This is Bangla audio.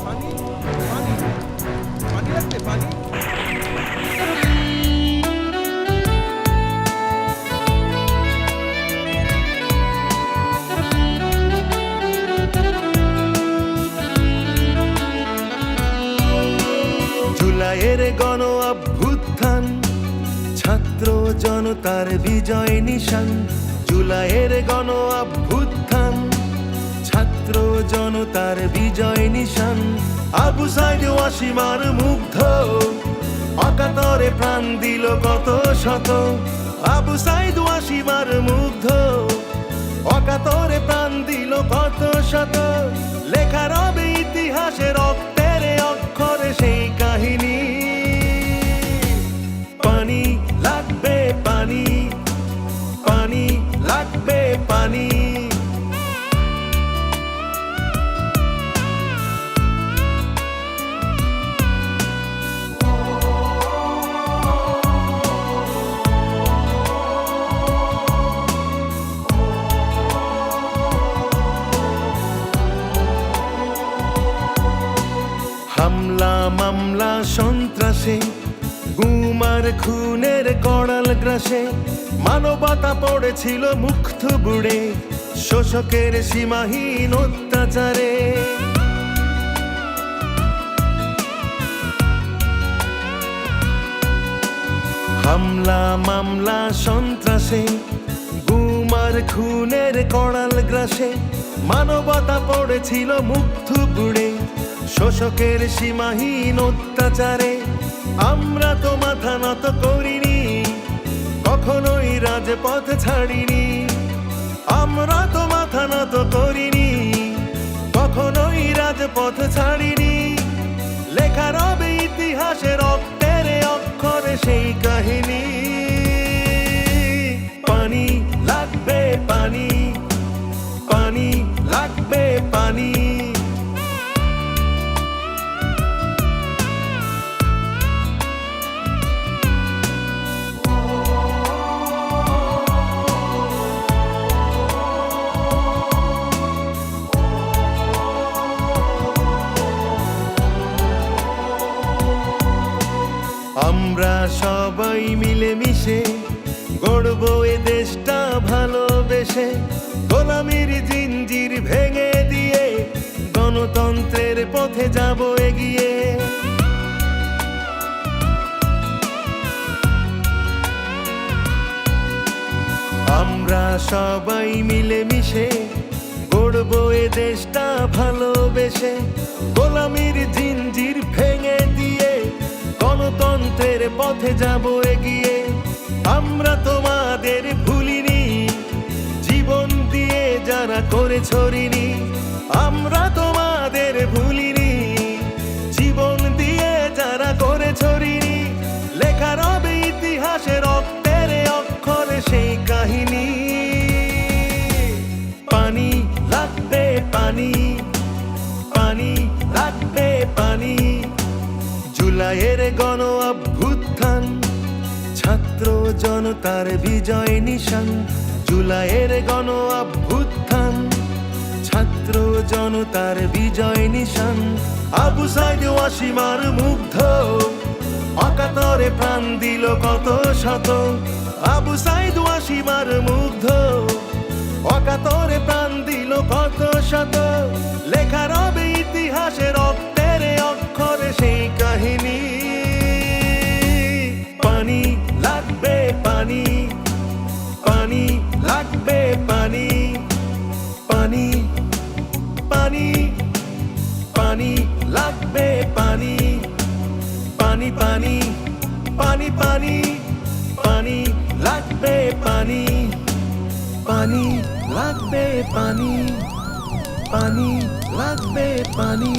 পানি পানি পানি লাগবে পানি। জুলাইয়ের গণ অভ্যুত্থান, ছাত্র জনতার বিজয় নিশান। জুলাইয়ের গণ অভ্যুত্থান, ছাত্র জনতার বিজয় নিশান। আবু সাইদ ওয়াসিমার মুগ্ধ, অকাতরে প্রাণ দিল কত শত। আবু সাইদ ওয়াসিমার মুগ্ধ, অকাতরে প্রাণ দিল কত শত। লেখা রবে ইতিহাসে রক্তের অক্ষরে সেই কাহিনী। পানি লাগবে পানি, পানি লাগবে পানি। হামলা মামলা সন্ত্রাসে, গুমার খুনের কড়াল গ্রাসে, মানবতা পড়েছিল মুখ থুবড়ে শোষকের সীমাহীন অত্যাচারে। হামলা মামলা সন্ত্রাসে, গুমার খুনের কড়াল গ্রাসে, মানবতা পড়েছিল মুখ থুবড়ে শোষকের সীমাহীন অত্যাচারে। আমরা তো মাথা নত করিনি, কখনোই রাজপথ ছাড়িনি। আমরা তো মাথা নত করিনি, কখনোই রাজপথ ছাড়িনি। লেখা রবে ইতিহাসে রক্তের অক্ষরে সেই কাহিনী। পানি লাগবে পানি, পানি লাগবে পানি। আমরা সবাই মিলেমিশে গড়ব এ দেশটা ভালোবেসে। গোলামির জিঞ্জির ভেঙে দিয়ে গণতন্ত্রের পথে যাব এগিয়ে। আমরা সবাই মিলেমিশে গড়ব এ দেশটা ভালোবেসে। গোলামির জিঞ্জির ভেঙে দিয়ে গণতন্ত্রের পথে যাব এগিয়ে। আমরা তোমাদের ভুলিনি, জীবন দিয়ে যারা করেছ ঋণী। আমরা তোমাদের ভুলিনি, জীবন দিয়ে যারা করেছ ঋণী। লেখা রবে ইতিহাসে রক্তের অক্ষরে সেই কাহিনী। পানি লাগবে পানি, পানি লাগবে পানি। জুলাইয়ের গণ অভ্যুত্থান, ছাত্র জনতার বিজয় নিশান। জুলাইয়ের গণ অভ্যুত্থান, ছাত্র জনতার বিজয় নিশান। আবু সাইদ ওয়াসিমার মুগ্ধ, অকাতরে প্রাণ দিল কত শত। আবু সাইদ ওয়াসিমার মুগ্ধ, অকাতরে প্রাণ দিল কত শত। লেখা রবে ইতিহাসে রক্তের অক্ষরে সেই কাহিনী। পানি লাগবে পানি, পানি লাগবে পানি। পানি পানি পানি লাগবে পানি। পানি পানি পানি পানি পানি লাগবে পানি। পানি লাগবে পানি, পানি লাগবে পানি।